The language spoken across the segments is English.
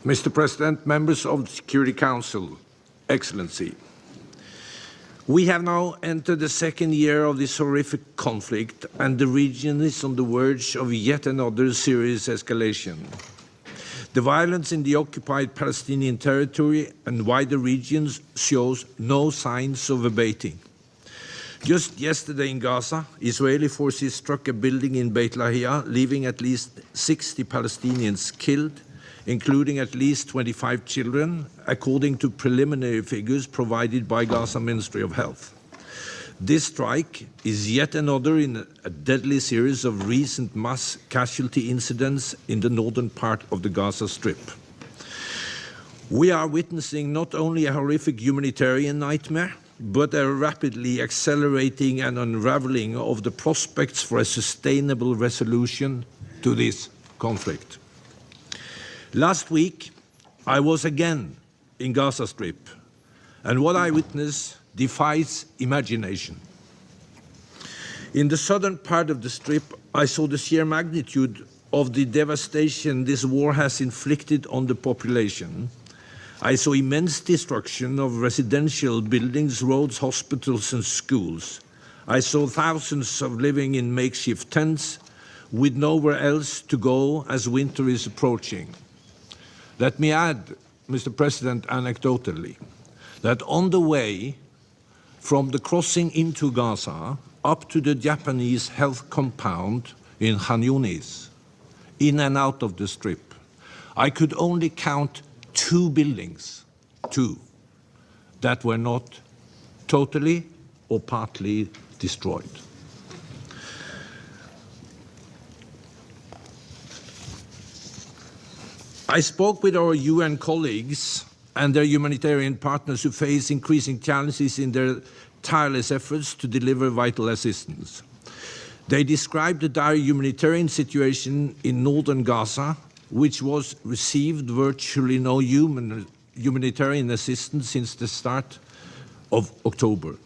Mr. President, members of the Security Council, Excellency, we have now entered the second year of this horrific conflict, and the region is on the verge of yet another serious escalation. The violence in the occupied Palestinian territory and wider regions shows no signs of abating. Just yesterday in Gaza, Israeli forces struck a building in Beit Lahia, leaving at least 60 Palestinians killed, including at least 25 children, according to preliminary figures provided by Gaza Ministry of Health. This strike is yet another in a deadly series of recent mass casualty incidents in the northern part of the Gaza Strip. We are witnessing not only a horrific humanitarian nightmare, but a rapidly accelerating and unraveling of the prospects for a sustainable resolution to this conflict. Last week, I was again in Gaza Strip, and what I witnessed defies imagination. In the southern part of the Strip, I saw the sheer magnitude of the devastation this war has inflicted on the population. I saw immense destruction of residential buildings, roads, hospitals, and schools. I saw thousands of living in makeshift tents with nowhere else to go as winter is approaching. Let me add, Mr. President, anecdotally, that on the way from the crossing into Gaza up to the Japanese health compound in Khan Yunis, in and out of the Strip, I could only count 2 buildings, 2, that were not totally or partly destroyed. I spoke with our UN colleagues and their humanitarian partners who face increasing challenges in their tireless efforts to deliver vital assistance. They described the dire humanitarian situation in northern Gaza, which was received virtually no humanitarian assistance since the start of October.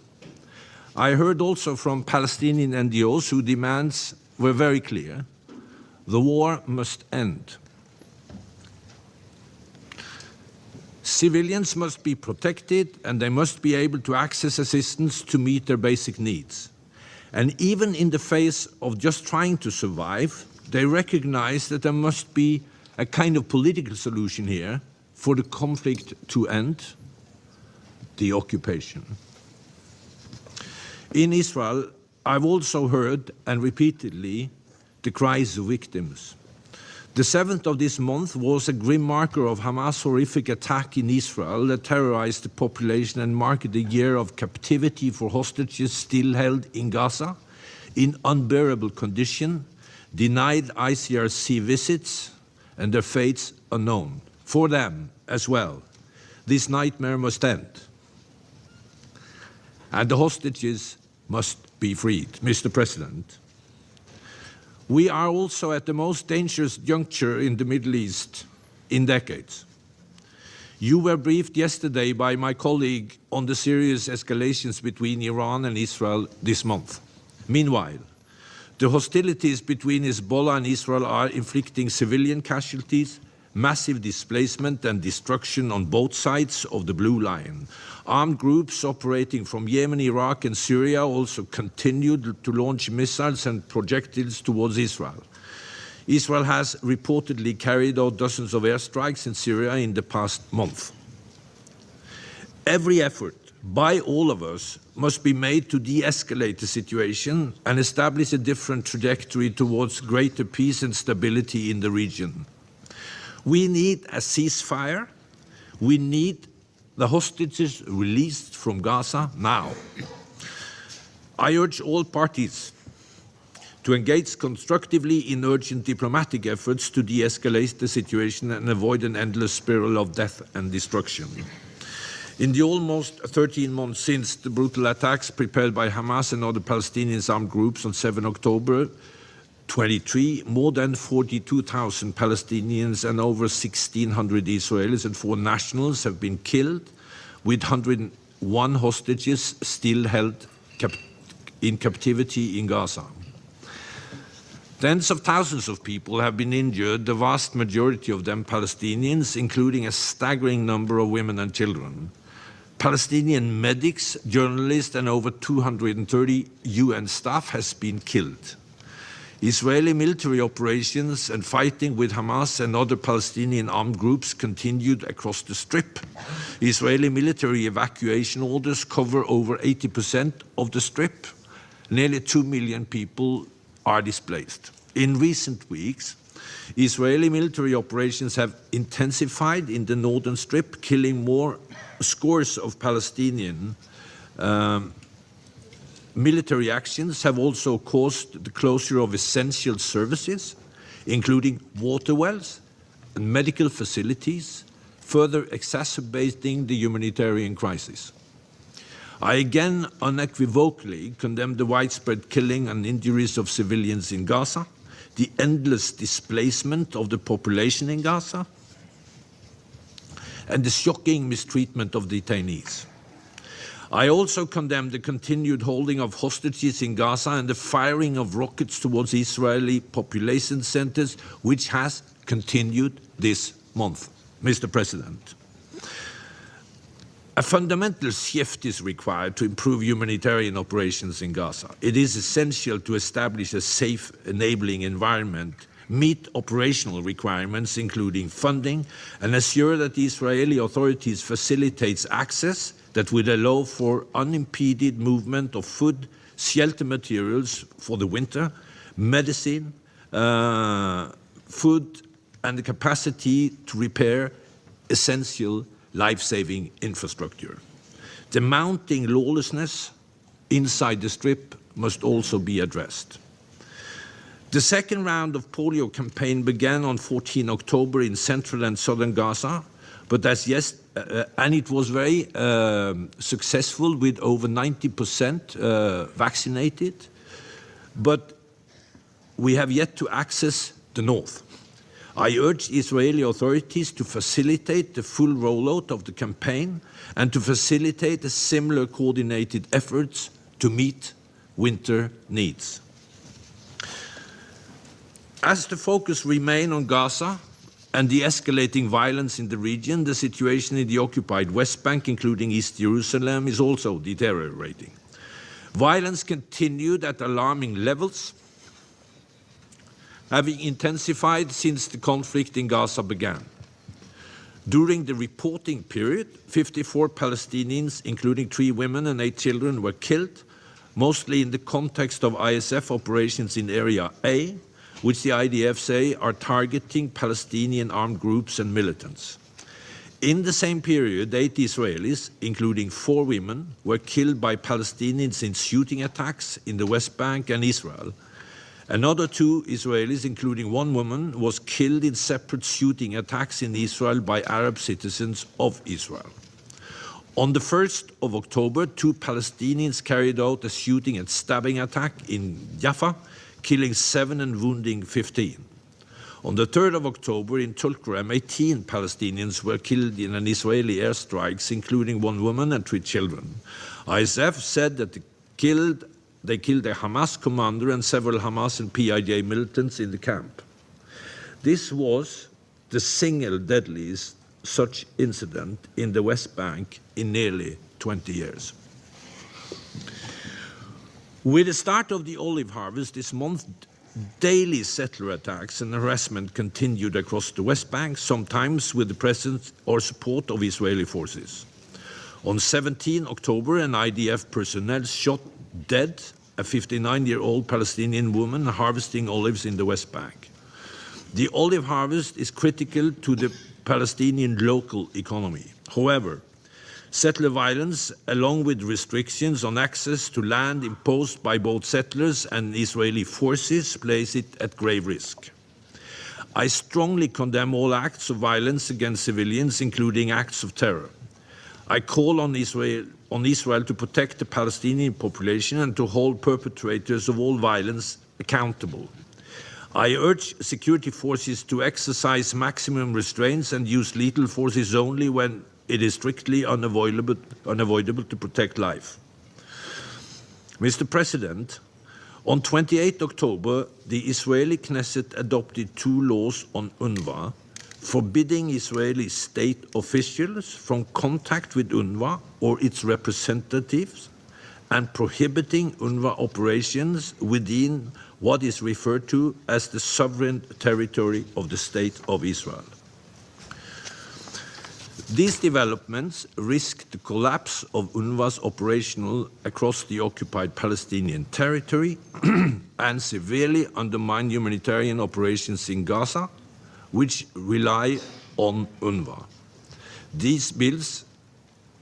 I heard also from Palestinian NGOs whose demands were very clear. The war must end. Civilians must be protected and they must be able to access assistance to meet their basic needs. And even in the face of just trying to survive, they recognize that there must be a kind of political solution here for the conflict to end, the occupation. In Israel, I've also heard, and repeatedly, the cries of victims. The 7th of this month was a grim marker of Hamas' horrific attack in Israel that terrorized the population and marked a year of captivity for hostages still held in Gaza in unbearable condition, denied ICRC visits, and their fates unknown. For them as well, this nightmare must end. And the hostages must be freed. Mr. President, we are also at the most dangerous juncture in the Middle East in decades. You were briefed yesterday by my colleague on the serious escalations between Iran and Israel this month. Meanwhile, the hostilities between Hezbollah and Israel are inflicting civilian casualties, massive displacement and destruction on both sides of the Blue Line. Armed groups operating from Yemen, Iraq and Syria also continued to launch missiles and projectiles towards Israel. Israel has reportedly carried out dozens of airstrikes in Syria in the past month. Every effort by all of us must be made to de-escalate the situation and establish a different trajectory towards greater peace and stability in the region. We need a ceasefire. We need the hostages released from Gaza now. I urge all parties to engage constructively in urgent diplomatic efforts to de-escalate the situation and avoid an endless spiral of death and destruction. In the almost 13 months since the brutal attacks prepared by Hamas and other Palestinian armed groups on 7 October 23, more than 42,000 Palestinians and over 1,600 Israelis and foreign nationals have been killed, with 101 hostages still held in captivity in Gaza. Tens of thousands of people have been injured, the vast majority of them Palestinians, including a staggering number of women and children. Palestinian medics, journalists, and over 230 UN staff has been killed. Israeli military operations and fighting with Hamas and other Palestinian armed groups continued across the Strip. Israeli military evacuation orders cover over 80% of the Strip. Nearly 2 million people are displaced. In recent weeks, Israeli military operations have intensified in the northern Strip, killing more scores of Palestinian. Military actions have also caused the closure of essential services, including water wells and medical facilities, further exacerbating the humanitarian crisis. I again unequivocally condemn the widespread killing and injuries of civilians in Gaza, the endless displacement of the population in Gaza, and the shocking mistreatment of detainees. I also condemn the continued holding of hostages in Gaza and the firing of rockets towards Israeli population centers, which has continued this month. Mr. President, a fundamental shift is required to improve humanitarian operations in Gaza. It is essential to establish a safe, enabling environment, meet operational requirements, including funding, and assure that the Israeli authorities facilitate access that would allow for unimpeded movement of food, shelter materials for the winter, medicine, food, and the capacity to repair essential life-saving infrastructure. The mounting lawlessness inside the Strip must also be addressed. The second round of polio campaign began on 14 October in central and southern Gaza, but and it was very successful with over 90% vaccinated, but we have yet to access the north. I urge Israeli authorities to facilitate the full rollout of the campaign and to facilitate a similar coordinated efforts to meet winter needs. As the focus remains on Gaza and the escalating violence in the region, the situation in the occupied West Bank, including East Jerusalem, is also deteriorating. Violence continued at alarming levels, having intensified since the conflict in Gaza began. During the reporting period, 54 Palestinians, including 3 women and 8 children, were killed, mostly in the context of ISF operations in Area A, which the IDF say are targeting Palestinian armed groups and militants. In the same period, 8 Israelis, including 4 women, were killed by Palestinians in shooting attacks in the West Bank and Israel. Another 2 Israelis, including 1 woman, was killed in separate shooting attacks in Israel by Arab citizens of Israel. On the 1st of October, 2 Palestinians carried out a shooting and stabbing attack in Jaffa, killing 7 and wounding 15. On the 3rd of October in Tulkarem, 18 Palestinians were killed in an Israeli airstrikes, including 1 woman and 3 children. ISF said that they killed a Hamas commander and several Hamas and PIJ militants in the camp. This was the single deadliest such incident in the West Bank in nearly 20 years. With the start of the olive harvest this month, daily settler attacks and harassment continued across the West Bank, sometimes with the presence or support of Israeli forces. On 17 October, an IDF personnel shot dead a 59-year-old Palestinian woman harvesting olives in the West Bank. The olive harvest is critical to the Palestinian local economy. However, settler violence, along with restrictions on access to land imposed by both settlers and Israeli forces, place it at grave risk. I strongly condemn all acts of violence against civilians, including acts of terror. I call on Israel to protect the Palestinian population and to hold perpetrators of all violence accountable. I urge security forces to exercise maximum restraints and use lethal forces only when it is strictly unavoidable to protect life. Mr. President, On 28 October, the Israeli Knesset adopted 2 laws on UNRWA, forbidding Israeli state officials from contact with UNRWA or its representatives and prohibiting UNRWA operations within what is referred to as the sovereign territory of the State of Israel. These developments risk the collapse of UNRWA's operational across the occupied Palestinian territory and severely undermine humanitarian operations in Gaza, which rely on UNRWA. These bills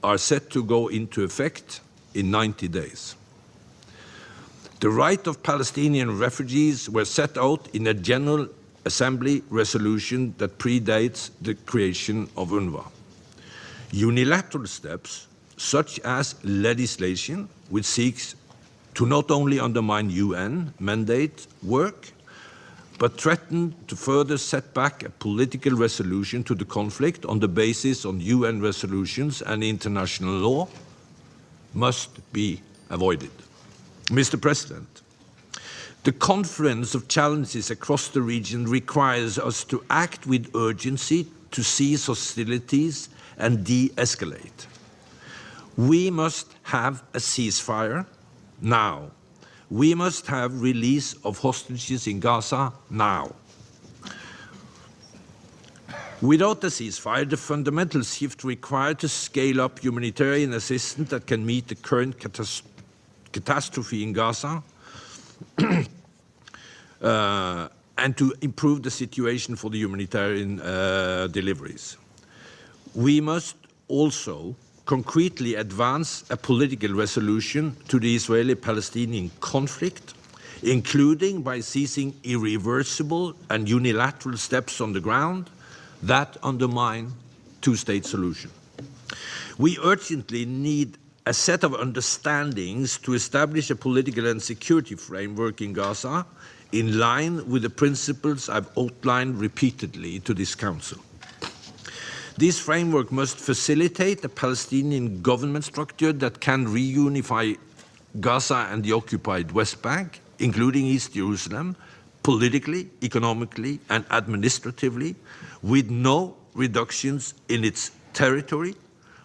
are set to go into effect in 90 days. The right of Palestinian refugees were set out in a General Assembly resolution that predates the creation of UNRWA. Unilateral steps, such as legislation, which seeks to not only undermine UN mandate work, but threaten to further set back a political resolution to the conflict on the basis of UN resolutions and international law, must be avoided. Mr. President, the confluence of challenges across the region requires us to act with urgency to cease hostilities and de-escalate. We must have a ceasefire now. We must have release of hostages in Gaza now. Without a ceasefire, the fundamental shift required to scale up humanitarian assistance that can meet the current catastrophe in Gaza and to improve the situation for the humanitarian deliveries. We must also concretely advance a political resolution to the Israeli-Palestinian conflict, including by seizing irreversible and unilateral steps on the ground that undermine two-state solution. We urgently need a set of understandings to establish a political and security framework in Gaza in line with the principles I've outlined repeatedly to this Council. This framework must facilitate a Palestinian government structure that can reunify Gaza and the occupied West Bank, including East Jerusalem, politically, economically, and administratively, with no reductions in its territory,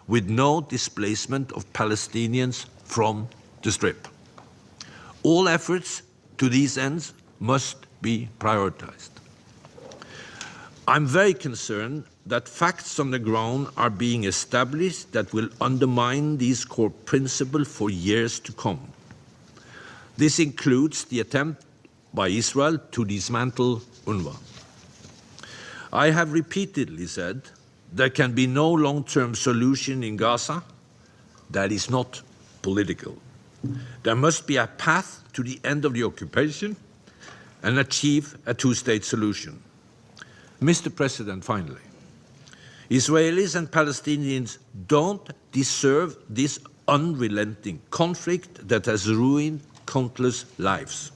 with no displacement of Palestinians from the Strip. All efforts to these ends must be prioritized. I'm very concerned that facts on the ground are being established that will undermine these core principles for years to come. This includes the attempt by Israel to dismantle UNRWA. I have repeatedly said there can be no long-term solution in Gaza that is not political. There must be a path to the end of the occupation and achieve a two-state solution. Mr. President, finally, Israelis and Palestinians don't deserve this unrelenting conflict that has ruined countless lives.